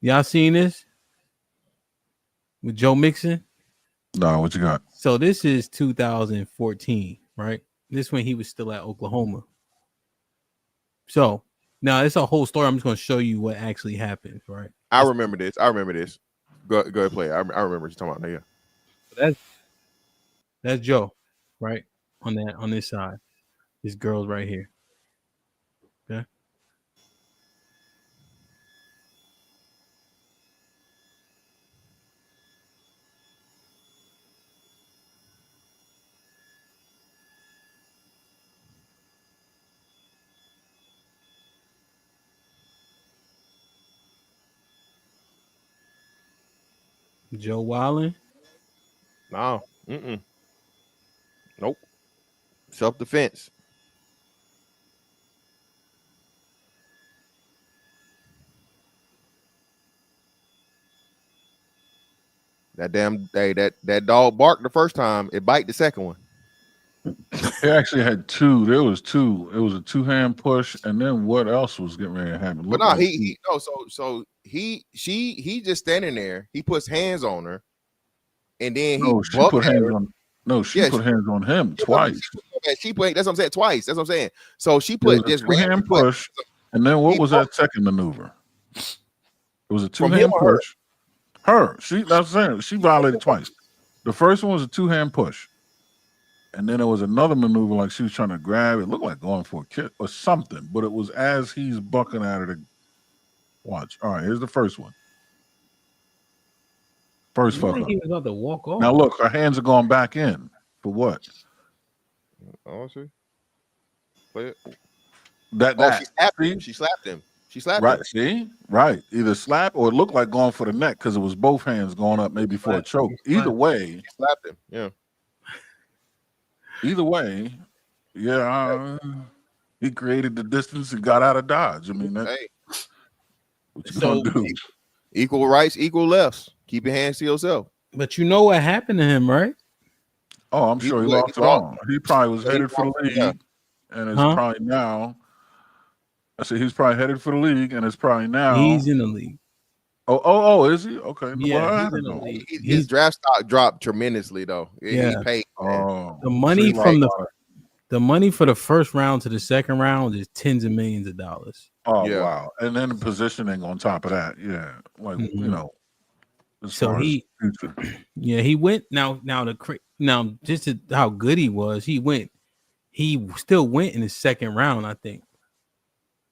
Y'all seen this with Joe Mixon? No, what you got? So this is 2014, right? This when he was still at Oklahoma. So now it's a whole story. I'm just going to show you what actually happened, right? I remember this. Go ahead, play it. I remember what you're talking about. Yeah. That's Joe, right? On this side. This girl's right here. Okay. Joe Wallen. No. Nope. Self-defense. That damn day that dog barked the first time, it bite the second one. It actually had two. There was two. It was a two-hand push, and then what else was getting ready to happen? But no, he just standing there. He puts hands on her, and then she put hands on. No, she put hands on him twice. She put. That's what I'm saying. Twice. That's what I'm saying. So she put this hand push, and then what was that second maneuver? It was a two-hand push. That's what I'm saying. She violated twice. The first one was a two-hand push. And then there was another maneuver like she was trying to grab. It looked like going for a kick or something, but it was as he's bucking at her to watch. All right, here's the first one. First fuck up. He was about to walk off. Now look, her hands are going back in. For what? Oh, see. Play it. She slapped him. She slapped him. Right, see? Right. Either slap or it looked like going for the neck because it was both hands going up maybe for a choke. Either way. She slapped him. Yeah. Either way, he created the distance and got out of Dodge. I mean, what you gonna do? Equal rights, equal lefts. Keep your hands to yourself. But you know what happened to him, right? Oh, I'm sure he lost it all. He probably was headed for the league, and it's probably now. I said he's probably headed for the league, and it's probably now. He's in the league. Oh, is he? Okay. Yeah, he's in the league. His draft stock dropped tremendously, though. Yeah. He paid. The money from the money for the first round to the second round is tens of millions of dollars. Oh, wow. And then the positioning on top of that. Yeah. Like, you know. So he went now just to how good he was, he still went in the second round, I think.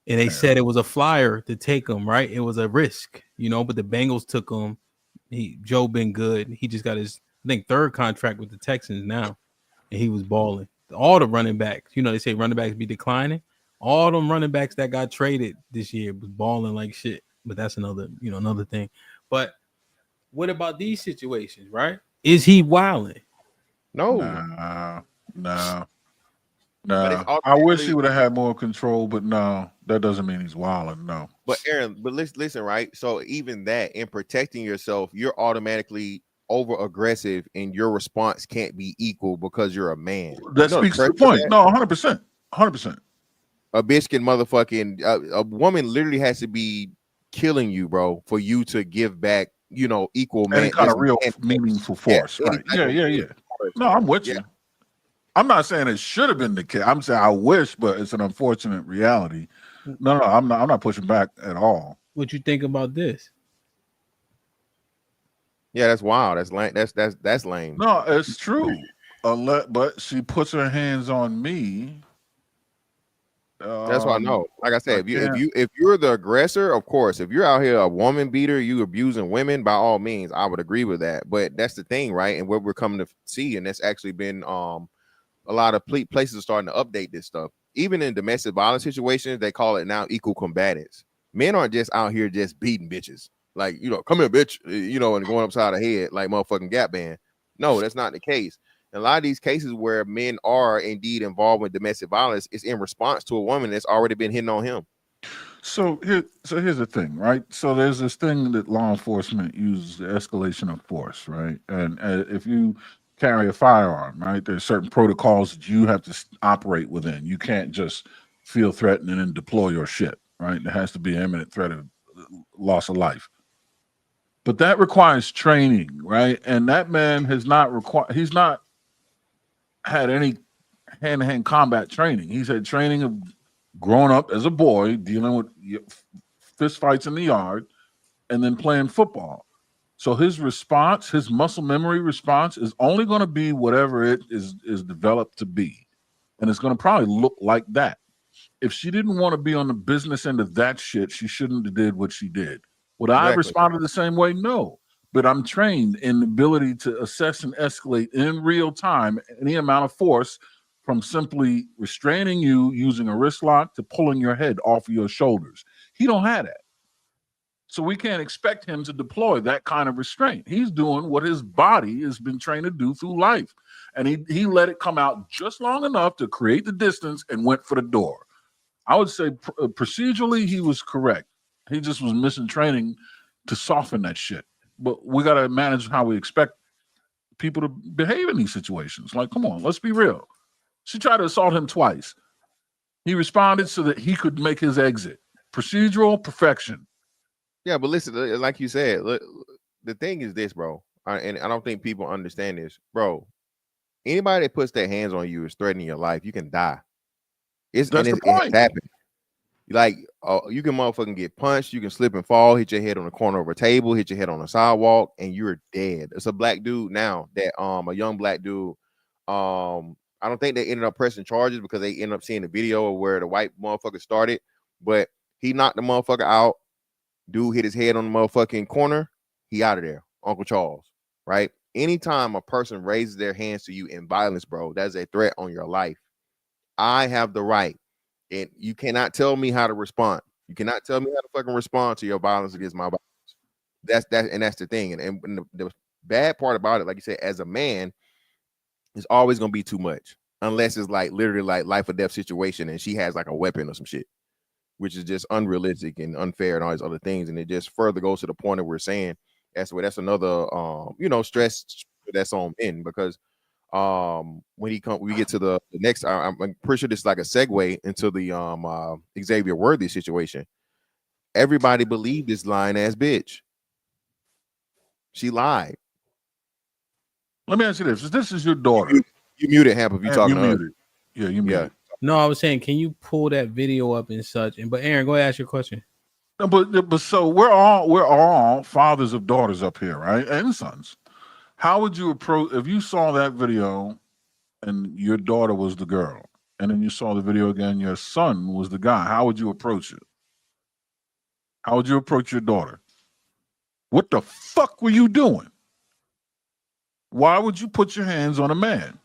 And they said it was a flyer to take him, right? It was a risk, but the Bengals took him. Joe been good. He just got his, I think, third contract with the Texans now. And he was balling. All the running backs, they say running backs be declining. All them running backs that got traded this year was balling like shit. But that's another thing. But what about these situations, right? Is he wilding? No. No. I wish he would have had more control, but no, that doesn't mean he's wilding. No. But Aaron, listen, right? So even that, in protecting yourself, you're automatically over aggressive, and your response can't be equal because you're a man. That speaks to the point. No, 100%. 100%. A bitch can motherfucking a woman literally has to be killing you, bro, for you to give back, equal man. Any kind of real meaningful force, right? Yeah. No, I'm with you. I'm not saying it should have been the case. I'm saying I wish, but it's an unfortunate reality. No, I'm not pushing back at all. What you think about this? Yeah, that's wild. That's lame. That's lame. No, it's true. But she puts her hands on me. That's what I know. Like I said, if you're the aggressor, of course. If you're out here a woman beater, you abusing women, by all means, I would agree with that. But that's the thing, right? And what we're coming to see, and that's actually been a lot of places are starting to update this stuff. Even in domestic violence situations, they call it now equal combatants. Men aren't just out here just beating bitches. Like, come here, bitch, and going upside the head like motherfucking Gap Band. No, that's not the case. And a lot of these cases where men are indeed involved with domestic violence is in response to a woman that's already been hitting on him. So here's the thing, right? So there's this thing that law enforcement uses, the escalation of force, right? And if you carry a firearm, right, there's certain protocols that you have to operate within. You can't just feel threatened and then deploy your shit, right? There has to be an imminent threat of loss of life. But that requires training, right? And that man he's not had any hand-to-hand combat training. He's had training of growing up as a boy, dealing with fist fights in the yard, and then playing football. So his response, his muscle memory response, is only going to be whatever it is developed to be. And it's going to probably look like that. If she didn't want to be on the business end of that shit, she shouldn't have did what she did. Would I have responded the same way? No. But I'm trained in the ability to assess and escalate in real time any amount of force, from simply restraining you using a wrist lock to pulling your head off of your shoulders. He don't have that. So we can't expect him to deploy that kind of restraint. He's doing what his body has been trained to do through life. And he let it come out just long enough to create the distance and went for the door. I would say procedurally, he was correct. He just was missing training to soften that shit. But we got to manage how we expect people to behave in these situations. Like, come on, let's be real. She tried to assault him twice. He responded so that he could make his exit. Procedural perfection. Yeah, but listen, like you said, look, the thing is this, bro, and I don't think people understand this, bro. Anybody that puts their hands on you is threatening your life. You can die. It's happened. Like, you can motherfucking get punched. You can slip and fall, hit your head on the corner of a table, hit your head on a sidewalk, and you're dead. It's a black dude now that a young black dude. I don't think they ended up pressing charges because they ended up seeing the video of where the white motherfucker started, but he knocked the motherfucker out. Dude hit his head on the motherfucking corner. He out of there. Uncle Charles, right? Anytime a person raises their hands to you in violence, bro, that's a threat on your life. I have the right. And you cannot tell me how to respond. You cannot tell me how to fucking respond to your violence against my violence. That's the thing. And the bad part about it, like you said, as a man, it's always gonna be too much. Unless it's like literally like life or death situation and she has like a weapon or some shit, which is just unrealistic and unfair and all these other things. And it just further goes to the point that we're saying that's another stress that's on men, because when we get to the next, I'm pretty sure this is like a segue into the Xavier Worthy situation. Everybody believed this lying ass bitch. She lied. Let me ask you this: this is your daughter. You muted, Hamp, if you talking. You muted. Yeah, you muted. No, I was saying, can you pull that video up and such? But Aaron, go ahead, ask your question. No, but so we're all fathers of daughters up here, right? And sons. How would you approach if you saw that video and your daughter was the girl, and then you saw the video again, your son was the guy? How would you approach it? How would you approach your daughter? What the fuck were you doing? Why would you put your hands on a man?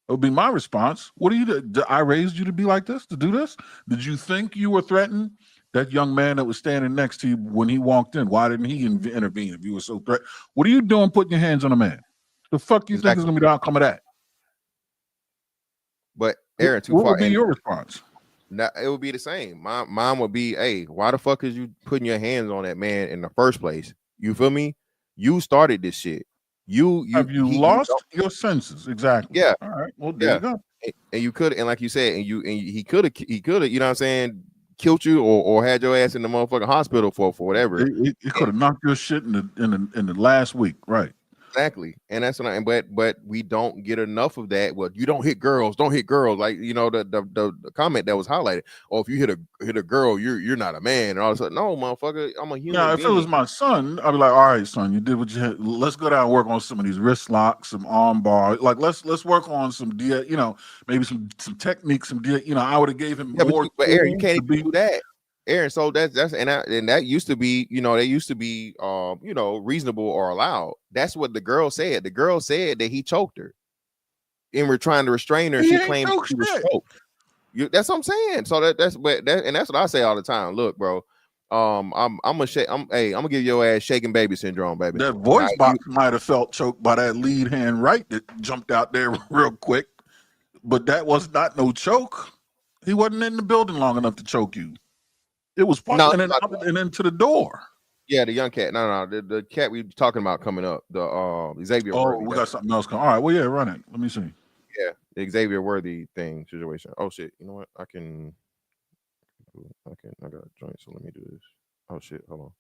It would be my response. What are you? Did I raise you to be like this, to do this? Did you think you were threatened? That young man that was standing next to you when he walked in, why didn't he intervene if you were so threatened? What are you doing putting your hands on a man? The fuck you think is going to be the outcome of that? But Aaron, what would be your response? Now, it would be the same. My mom would be, hey, why the fuck is you putting your hands on that man in the first place? You feel me? You started this shit. You lost your senses. Exactly. Yeah. All right. Well, there you go. And you could, and like you said, he could have, you know what I'm saying, killed you or had your ass in the motherfucking hospital for whatever. He could have knocked your shit in the last week, right? Exactly. And that's what but we don't get enough of that. Well, you don't hit girls, like, you know, the comment that was highlighted. Or if you hit a girl, you're not a man. And all of a sudden, no, motherfucker, I'm a human. Yeah, if it was my son, I'd be like, all right, son, you did what you had. Let's go down and work on some of these wrist locks, some arm bars. Like let's work on some maybe some techniques, I would have gave him more. But Aaron, you can't even do that. Aaron, so that's that used to be, reasonable or allowed. That's what the girl said. The girl said that he choked her, and we're trying to restrain her. She claimed she was choked. That's what I'm saying. So that's what I say all the time. Look, bro, I'm gonna give your ass shaking baby syndrome, baby. That voice box might have felt choked by that lead hand right that jumped out there real quick, but that was not no choke. He wasn't in the building long enough to choke you. It was fucking and then to the door. Yeah, the young cat. No, the cat we were talking about coming up. The Xavier. Oh, we got something else coming. All right, well, yeah, run it. Let me see. Yeah, the Xavier Worthy situation. Oh shit! You know what? I got a joint. So let me do this. Oh shit! Hold on.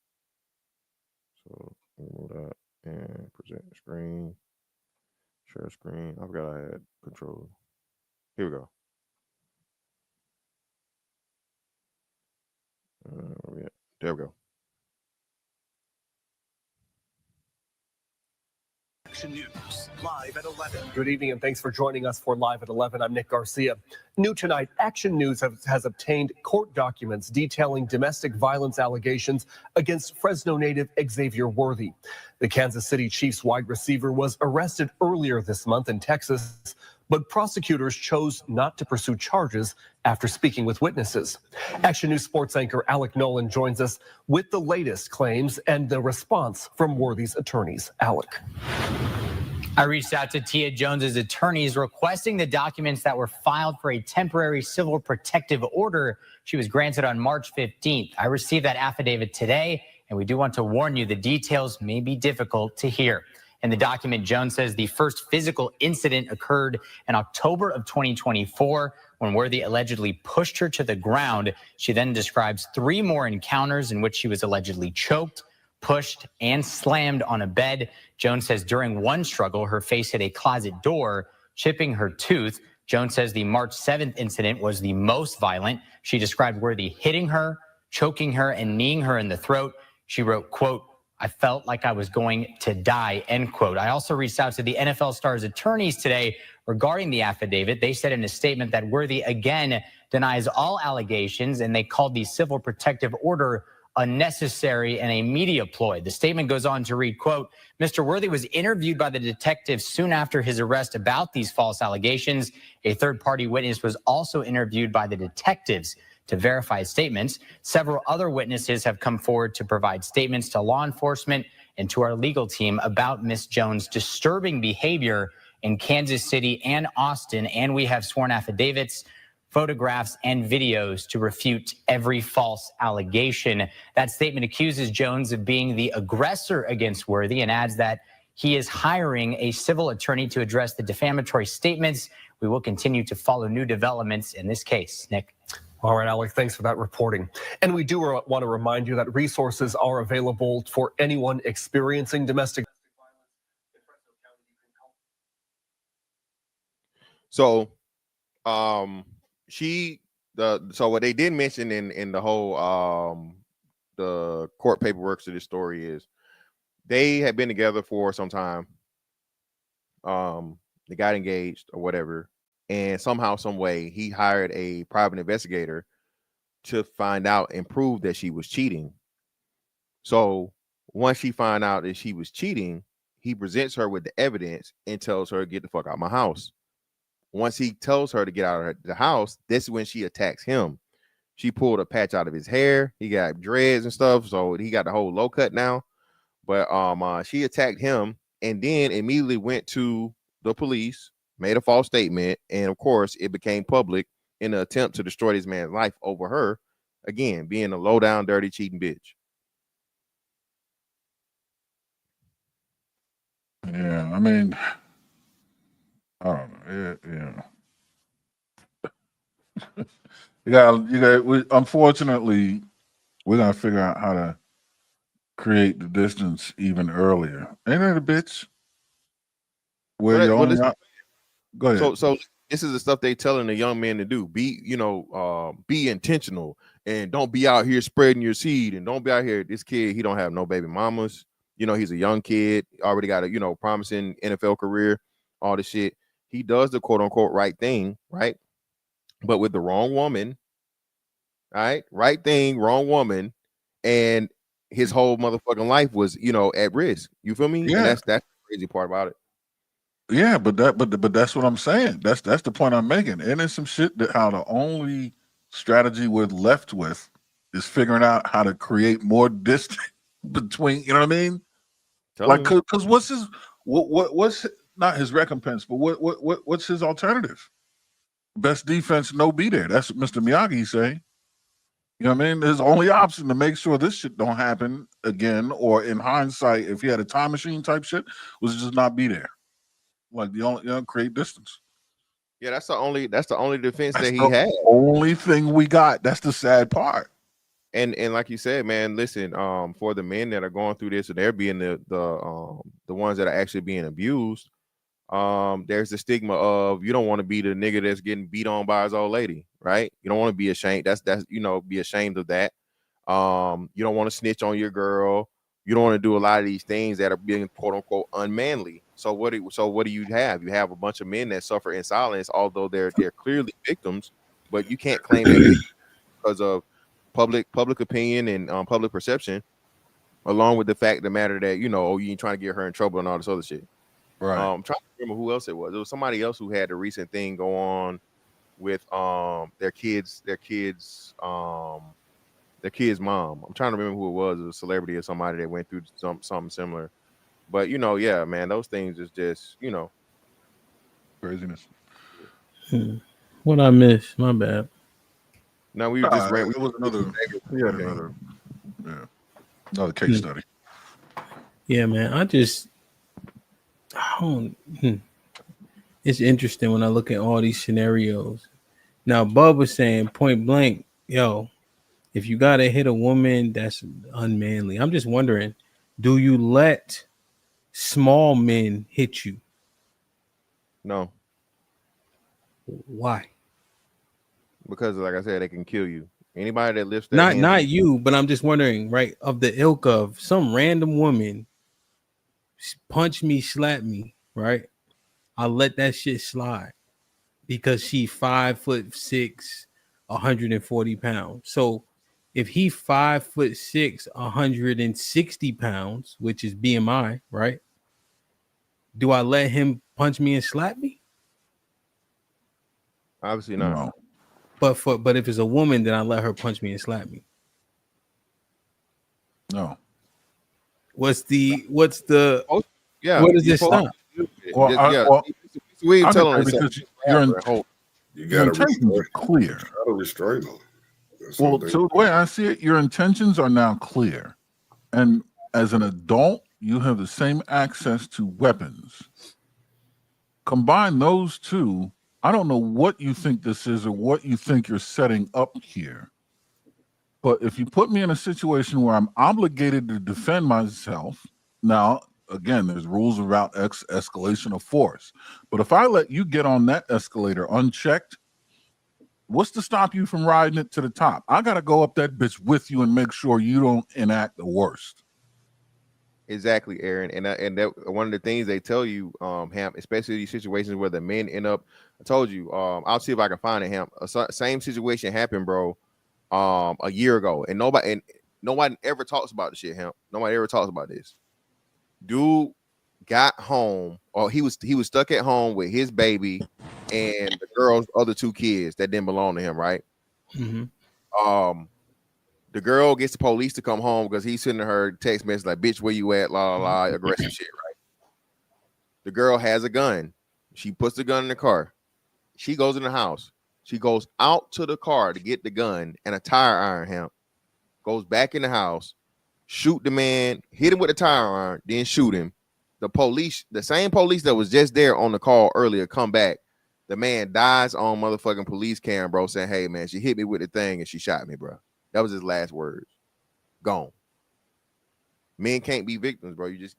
So Remove that and present screen. Share screen. I forgot I had control. Here we go. There we go. Action News, live at 11. Good evening and thanks for joining us for Live at 11. I'm Nick Garcia. New tonight, Action News has obtained court documents detailing domestic violence allegations against Fresno native Xavier Worthy. The Kansas City Chiefs wide receiver was arrested earlier this month in Texas, but prosecutors chose not to pursue charges after speaking with witnesses. Action News sports anchor Alec Nolan joins us with the latest claims and the response from Worthy's attorneys. Alec. I reached out to Tia Jones's attorneys requesting the documents that were filed for a temporary civil protective order she was granted on March 15th. I received that affidavit today, and we do want to warn you the details may be difficult to hear. In the document, Jones says the first physical incident occurred in October of 2024 when Worthy allegedly pushed her to the ground. She then describes 3 more encounters in which she was allegedly choked, pushed, and slammed on a bed. Jones says during one struggle, her face hit a closet door, chipping her tooth. Jones says the March 7th incident was the most violent. She described Worthy hitting her, choking her, and kneeing her in the throat. She wrote, quote, "I felt like I was going to die," end quote. I also reached out to the NFL star's attorneys today regarding the affidavit. They said in a statement that Worthy again denies all allegations, and they called the civil protective order unnecessary and a media ploy. The statement goes on to read, quote, "Mr. Worthy was interviewed by the detectives soon after his arrest about these false allegations. A third-party witness was also interviewed by the detectives to verify his statements. Several other witnesses have come forward to provide statements to law enforcement and to our legal team about Ms. Jones' disturbing behavior in Kansas City and Austin, and we have sworn affidavits, photographs, and videos to refute every false allegation." That statement accuses Jones of being the aggressor against Worthy and adds that he is hiring a civil attorney to address the defamatory statements. We will continue to follow new developments in this case. Nick. All right, Alec, thanks for that reporting. And we do want to remind you that resources are available for anyone experiencing domestic violence. So, so what they did mention in the whole the court paperwork to this story is they had been together for some time. They got engaged or whatever. And somehow, some way, he hired a private investigator to find out and prove that she was cheating. So once she found out that she was cheating, he presents her with the evidence and tells her, "Get the fuck out of my house." Once he tells her to get out of the house, this is when she attacks him. She pulled a patch out of his hair. He got dreads and stuff, so he got the whole low cut now. But she attacked him and then immediately went to the police, made a false statement, and of course it became public in an attempt to destroy this man's life over her, again being a low down, dirty, cheating bitch. Yeah, I mean, I don't know. Unfortunately, we're gonna figure out how to create the distance even earlier. Ain't it a bitch? Where you only go ahead. So this is the stuff they telling the young men to do. Be intentional and don't be out here spreading your seed, and don't be out here. This kid, he don't have no baby mamas. He's a young kid, already got a promising NFL career, all this shit. He does the quote unquote right thing, right? But with the wrong woman, right? Right thing, wrong woman, and his whole motherfucking life was, at risk. You feel me? Yeah. And that's the crazy part about it. Yeah, but that's what I'm saying. That's the point I'm making. And it's some shit that how the only strategy we're left with is figuring out how to create more distance between, you know what I mean? Because what's what's not his recompense, but what's his alternative? Best defense, no be there. That's what Mr. Miyagi say. You know what I mean? His only option to make sure this shit don't happen again, or in hindsight, if he had a time machine type shit, was just not be there. Like the only create distance. Yeah, that's the only defense that he had. Only thing we got. That's the sad part. And like you said, man, listen, for the men that are going through this and they're being the ones that are actually being abused, there's the stigma of you don't want to be the nigga that's getting beat on by his old lady, right? You don't want to be ashamed. That's be ashamed of that. You don't want to snitch on your girl. You don't want to do a lot of these things that are being quote unquote unmanly. So what do you have? You have a bunch of men that suffer in silence, although they're clearly victims, but you can't claim that because of public opinion and public perception, along with the fact of the matter that you ain't trying to get her in trouble and all this other shit. Right. I'm trying to remember who else it was. It was somebody else who had a recent thing go on with their kid's mom. I'm trying to remember who it was. It was a celebrity or somebody that went through something similar. But yeah, man, those things is just craziness. What I missed? My bad. No, we were just it was another. We had another case study. Yeah, man. It's interesting when I look at all these scenarios. Now, Bubb was saying point blank, yo, if you gotta hit a woman, that's unmanly. I'm just wondering, do you let small men hit you? No. Why? Because, like I said, they can kill you. Anybody that lifts that not you, but I'm just wondering, right? Of the ilk of some random woman punch me, slap me, right? I'll let that shit slide because she 5'6", 140 pounds. So if he 5'6", 160 pounds, which is BMI, right? Do I let him punch me and slap me? Obviously not. No. But if it's a woman, then I let her punch me and slap me. No. What does this stop? We telling because your intentions are clear. Restrain them. Well, so the way I see it, your intentions are now clear, and as an adult, you have the same access to weapons. Combine those two. I don't know what you think this is or what you think you're setting up here. But if you put me in a situation where I'm obligated to defend myself, now, again, there's rules about escalation of force. But if I let you get on that escalator unchecked, what's to stop you from riding it to the top? I got to go up that bitch with you and make sure you don't enact the worst. Exactly, Aaron, and that one of the things they tell you, Hamp, especially these situations where the men end up. I told you, I'll see if I can find it, Hamp. Same situation happened, bro, a year ago, and nobody ever talks about the shit, Hamp. Nobody ever talks about this. Dude got home, or he was stuck at home with his baby and the girl's other two kids that didn't belong to him, right? Mm-hmm. The girl gets the police to come home because he's sending her text message like, bitch, where you at? La, la, la, aggressive shit, right? The girl has a gun. She puts the gun in the car. She goes in the house. She goes out to the car to get the gun and a tire iron, Hamp. Goes back in the house, shoot the man, hit him with a tire iron, then shoot him. The police, the same police that was just there on the call earlier, come back. The man dies on motherfucking police cam, bro, saying, hey, man, she hit me with the thing and she shot me, bro. That was his last words. Gone. Men can't be victims, bro. You just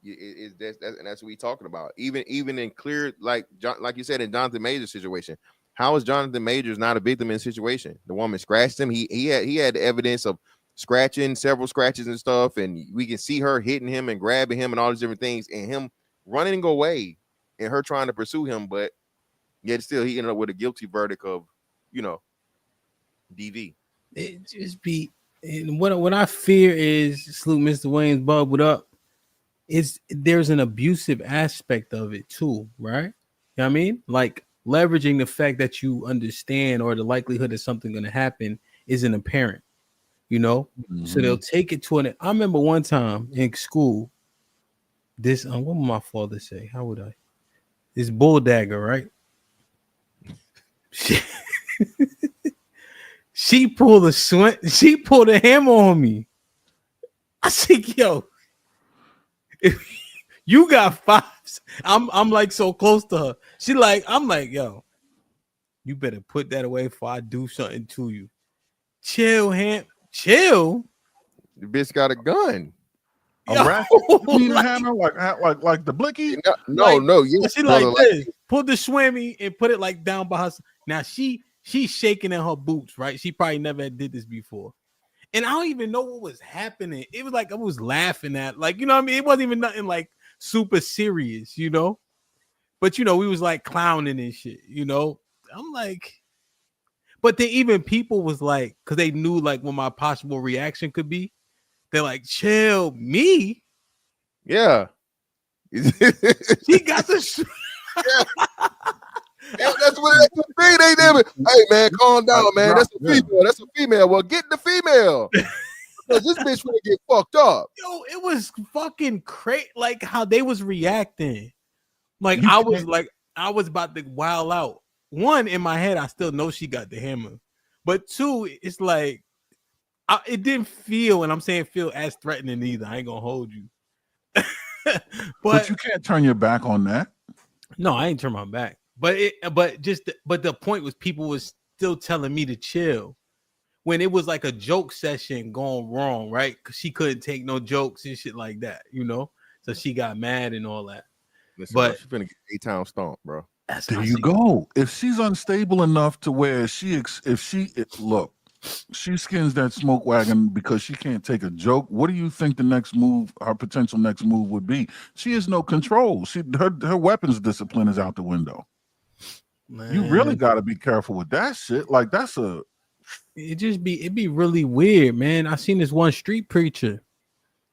that's what we talking about. Even in clear, like you said in Jonathan Major's situation, how is Jonathan Majors not a victim in the situation? The woman scratched him. He had evidence of scratching, several scratches and stuff, and we can see her hitting him and grabbing him and all these different things, and him running away, and her trying to pursue him, but yet still he ended up with a guilty verdict of, DV. It just be, and what I fear is, salute Mr. Wayne's Bubb, what up? There's an abusive aspect of it too, right? You know what I mean? Like leveraging the fact that you understand or the likelihood that something going to happen isn't apparent, Mm-hmm. So they'll take it to I remember one time in school, this, what would my father say? How would I? This bull dagger, right? She pulled a hammer on me. I said, yo, if you got fives, I'm like so close to her. I'm like, yo, you better put that away before I do something to you. Chill, Hamp. Chill. The bitch got a gun. A ratchet? You mean a hammer like the blicky? No. Yeah, she like this. Put the swimmy and put it like down by her. Now she's shaking in her boots, right? She probably never did this before. And I don't even know what was happening. It was like I was laughing at, like, you know what I mean? It wasn't even nothing like super serious, you know? But, you know, we was like clowning and shit, you know? I'm like, but then even people was like, because they knew like what my possible reaction could be. They're like, chill, me? Yeah. She got the That's the thing they did. Hey man, calm down, man. That's a female. That's a female. Well, get the female. Because this bitch gonna get fucked up. Yo, it was fucking crazy. Like how they was reacting. Like I was about to wild out. One, in my head, I still know she got the hammer. But two, it's like it didn't feel, and I'm saying feel as threatening either. I ain't gonna hold you. but you can't turn your back on that. No, I ain't turn my back. But the point was people was still telling me to chill when it was like a joke session going wrong, right? Because she couldn't take no jokes and shit like that, you know. So she got mad and all that. Listen, but she's gonna get 8-town stomp, bro. There you go. If she's unstable enough to where she skins that smoke wagon because she can't take a joke, what do you think the next move, her potential next move would be? She has no control. Her weapons discipline is out the window. Man. You really got to be careful with that shit. Like it'd be really weird, man. I seen this one street preacher,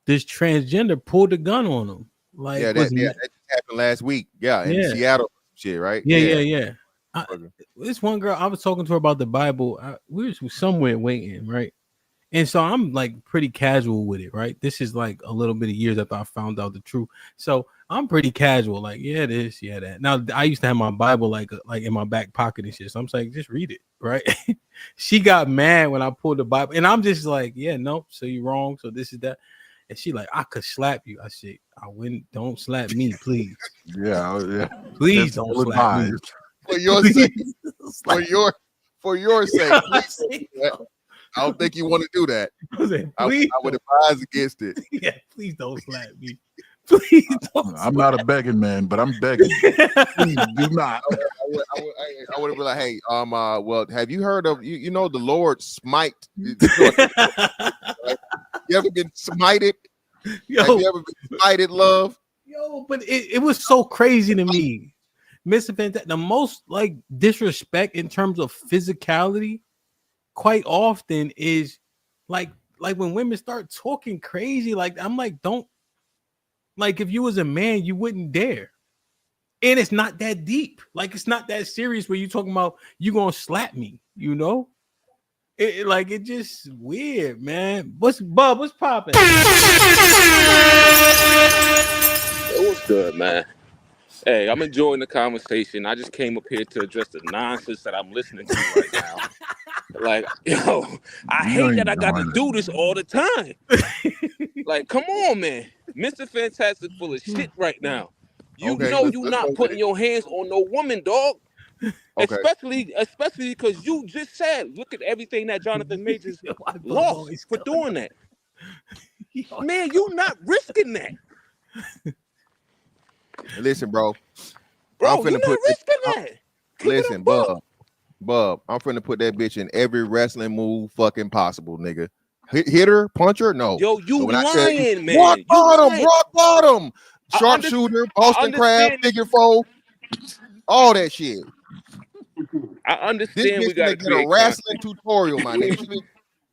this transgender pulled a gun on him. Like that just happened last week. Yeah, in Seattle, shit, right? Yeah. This one girl, I was talking to her about the Bible. We were somewhere waiting, right? And so I'm like pretty casual with it, right? This is like a little bit of years after I found out the truth. So I'm pretty casual, like, yeah, this, yeah, that. Now I used to have my Bible like in my back pocket and shit. So I'm like, just read it, right? She got mad when I pulled the Bible, and I'm just like, yeah, no, so you're wrong. So this is that. And she like, I could slap you. I said, I wouldn't. Don't slap me, please. Yeah. Please don't slap me. For your sake. For your sake. I don't think you want to do that. I would advise against it. Yeah, please don't slap me. Please don't. I'm not a begging man, but I'm begging. Please do not. I would have been like, hey, well, have you heard of you know the Lord smite? You ever been smited? Yo, have you ever been smited, love? Yo, but it was so crazy to me. The most like disrespect in terms of physicality quite often is like when women start talking crazy, like I'm like, don't, like if you was a man, you wouldn't dare. And it's not that deep. Like it's not that serious where you talking about you gonna slap me, you know? It just weird, man. What's popping? It was good, man. Hey, I'm enjoying the conversation. I just came up here to address the nonsense that I'm listening to right now. Like, yo, I hate that I got to do this all the time. Like, come on, man. Mr. Fantastic full of shit right now. You know you're not putting your hands on no woman, dog. Okay. Especially because you just said, look at everything that Jonathan Majors lost for doing that. Man, you not risking that. Listen, bro. I'm finna put that. Listen, Bubb, I'm finna put that bitch in every wrestling move fucking possible, nigga. Hit her, punch her, no. Yo, you lying, man. Rock bottom, sharpshooter, Boston Crab, figure four, all that shit. I understand this we gotta get a wrestling tutorial, my nigga.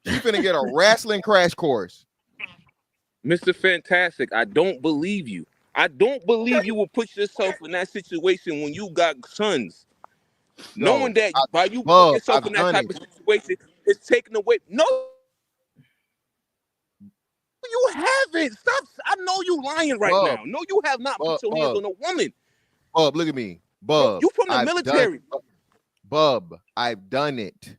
She finna get a wrestling crash course. Mr. Fantastic, I don't believe you. I don't believe you will put yourself in that situation when you got sons. No, knowing that by you put yourself in that type of situation, it's taken away. No, you haven't. Stop. I know you lying right now. No, you have not put your hands on a woman. Bubb, look at me. Bubb, you from the military. Bubb, I've done it.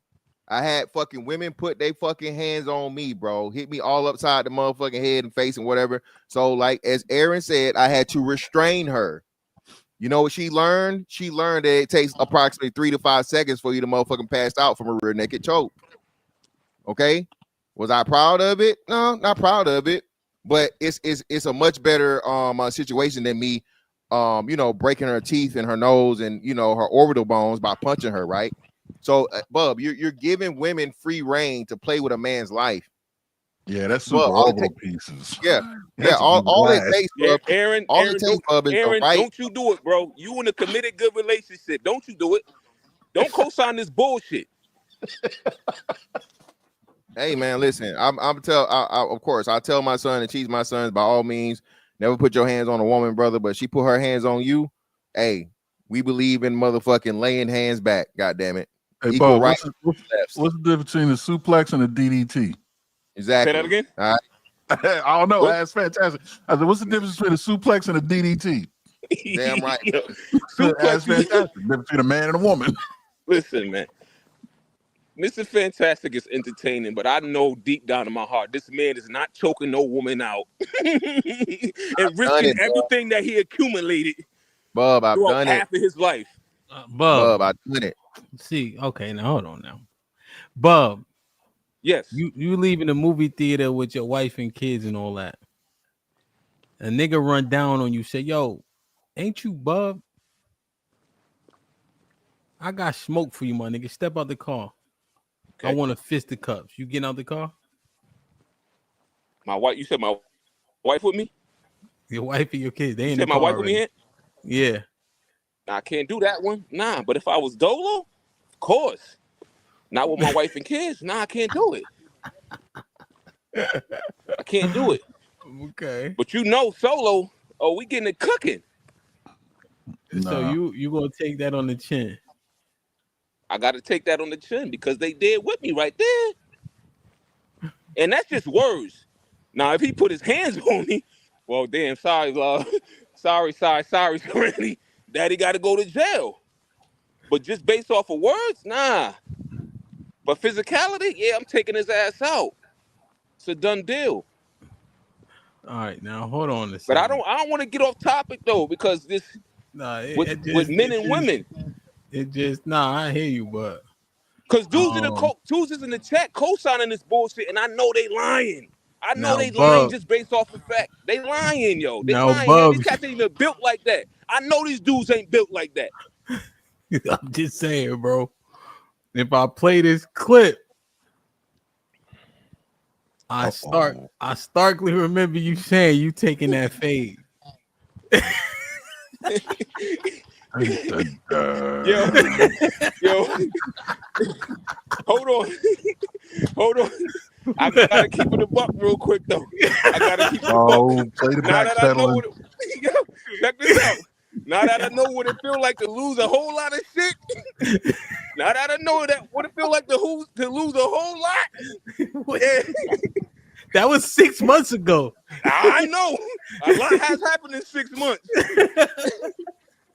I had fucking women put their fucking hands on me, bro. Hit me all upside the motherfucking head and face and whatever. So, like, as Aaron said, I had to restrain her. You know what she learned? She learned that it takes approximately 3 to 5 seconds for you to motherfucking pass out from a rear naked choke. Okay? Was I proud of it? No, not proud of it. But it's a much better situation than me, breaking her teeth and her nose and her orbital bones by punching her, right? So, Bubb, you're giving women free reign to play with a man's life. Yeah, that's super orbital pieces. Yeah, all it takes, Bubb. Aaron, don't you do it, bro. You in a committed good relationship. Don't you do it. Don't co-sign this bullshit. Hey man, listen. Of course, I tell my son and teach my sons by all means, never put your hands on a woman, brother. But she put her hands on you. Hey, we believe in motherfucking laying hands back. God damn it. Hey, Equal Bob, rights. what's the difference between the suplex and the DDT? Exactly. Say that again. All right. I don't know. That's fantastic. I said, what's the difference between a suplex and a DDT? Damn right. That's fantastic. The difference between a man and a woman. Listen, man. Mr. Fantastic is entertaining, but I know deep down in my heart, this man is not choking no woman out and risking everything that he accumulated. Bubb, I've done half of his life. Bubb, I've done it. See, okay, now hold on now. Bubb. Yes. You leaving the movie theater with your wife and kids and all that. A nigga run down on you, say, yo, ain't you Bubb? I got smoke for you, my nigga. Step out the car. Okay. I want to fist the cups. You getting out the car? My wife, you said my wife with me? Your wife and your kids. They ain't my wife with me here? Yeah. Nah, I can't do that one. Nah, but if I was Dolo, of course. Not with my wife and kids. Nah, I can't do it. I can't do it. Okay. But solo, we getting it cooking. Nah. So you gonna take that on the chin. I got to take that on the chin because they did with me right there. And that's just words. Now, if he put his hands on me, well, damn, sorry, Serenity. Daddy got to go to jail. But just based off of words, nah. But physicality, yeah, I'm taking his ass out. It's a done deal. All right, now hold on a second. But I don't want to get off topic though because this with men and women. I hear you, but because dudes is in the chat co-signing this bullshit, and I know they lying. I know they lying just based off the fact they lying, yo. They lying. Yo, these cats ain't even built like that. I know these dudes ain't built like that. I'm just saying, bro. If I play this clip, I starkly remember you saying you taking that fade. Yo, hold on. I gotta keep it a buck real quick though. I gotta keep it a buck. Play the backpedaling. Check this out. Now that I know what it feels like to lose a whole lot of shit. Now that I know what it feels like to lose a whole lot. Yeah. That was 6 months ago. I know. A lot has happened in 6 months.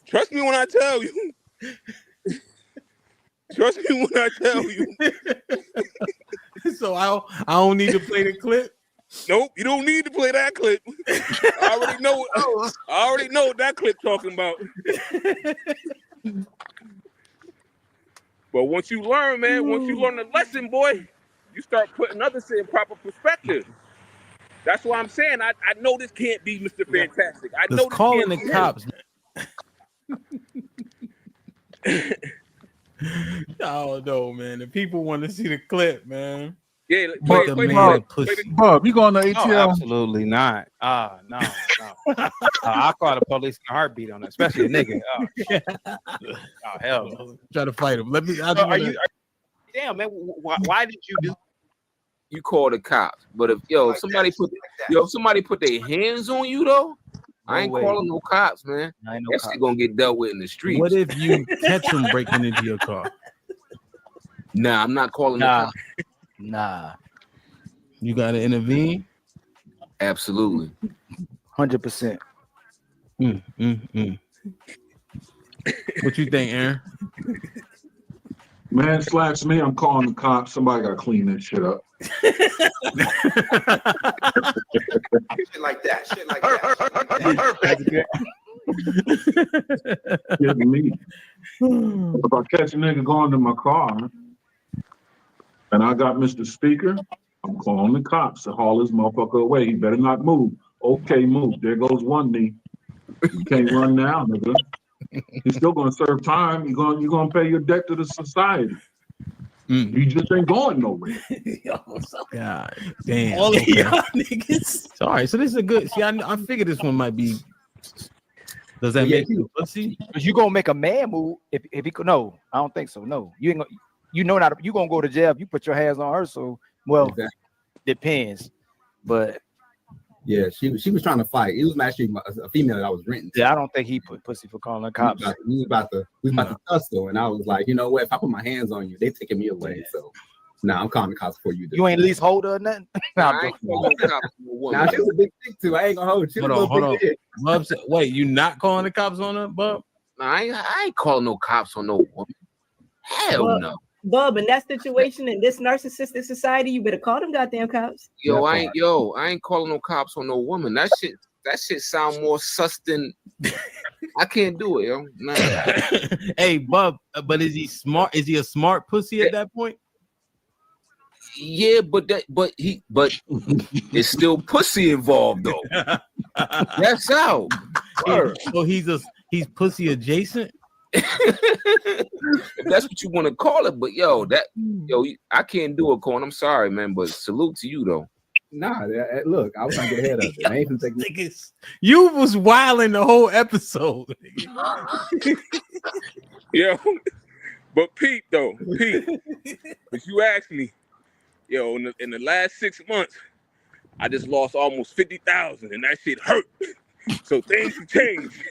Trust me when I tell you. Trust me when I tell you. So I don't need to play the clip? Nope, you don't need to play that clip. I already know what that clip talking about. But once you learn, man, once you learn the lesson, boy, you start putting other shit in proper perspective. That's why I'm saying I know this can't be Mr. Fantastic. I know this calling can't the cops. I don't know, man. The people want to see the clip, man. Yeah, Bubb, you going to ATL? Oh, absolutely not. No. I'll call the police in a heartbeat on that, especially a nigga. Oh hell no. Try to fight him. Damn, man. Why did you do? You call the cops, but if somebody put their hands on you though, I ain't calling no cops, man. That shit gonna get dealt with in the streets. What if you catch them breaking into your car? Nah, I'm not calling the cops. Nah. You gotta intervene? Absolutely. 100%. What you think, Aaron? Man slaps me, I'm calling the cops. Somebody gotta clean that shit up. Shit like that. Me. If I catch a nigga going to my car and I got Mr. Speaker I'm calling the cops to haul this motherfucker away. He better not move. Okay, move. There goes one knee. You can't run now, nigga. He's still gonna serve time. You're gonna pay your debt to the society. You just ain't going nowhere. God damn. All of Okay. y'all niggas. So, all right, so this is a good. See, I figured this one might be. Does that make you pussy? Because you gonna make a man move if he could. No, I don't think so. No, you ain't gonna. You know not. You gonna go to jail if you put your hands on her. So depends. But yeah, she was trying to fight. It was actually a female that I was renting. Yeah, I don't think he put pussy for calling the cops. We was about to tussle, and I was like, you know what? If I put my hands on you, they taking me away. So now I'm calling the cops for you. You ain't at least hold her or nothing. I ain't calling no cops on a woman. Now she was a big dick too. I ain't gonna hold you. Hold on. Bub said, wait, you not calling the cops on her, Bub? Nah, I ain't calling no cops on no woman. Hell no. Bub, in that situation, in this narcissistic society, you better call them goddamn cops. I ain't calling no cops on no woman. That shit sound more sus than I can't do it, yo. Nah. Hey, Bub, but is he smart? Is he a smart pussy at that point? Yeah, but it's still pussy involved though. That's out. So he's pussy adjacent. If that's what you want to call it, but I can't do it, Corn. I'm sorry, man, but salute to you though. Nah, look, I was trying to get ahead of it. I ain't gonna take You was wilding the whole episode. Yo, but Pete, if you ask me, in the last 6 months, I just lost almost 50,000, and that shit hurt. So things have changed.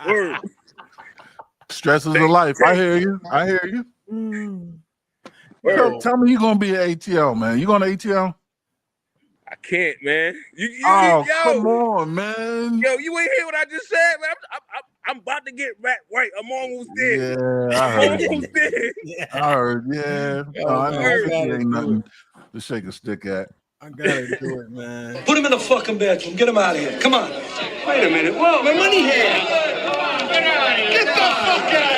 Word. Stress is a life. I hear you. Tell me you're gonna be an ATL, man. You going to ATL? I can't, man. Come on, man. Yo, you ain't hear what I just said, man. I'm about to get right. I'm almost there. Yeah, I heard. Almost there. I heard. Yeah. I know 50 ain't nothing to shake a stick at. I gotta do it, man. Put him in the fucking bedroom. Get him out of here. Come on. Wait a minute. Whoa, my money here. Get the fuck out of here.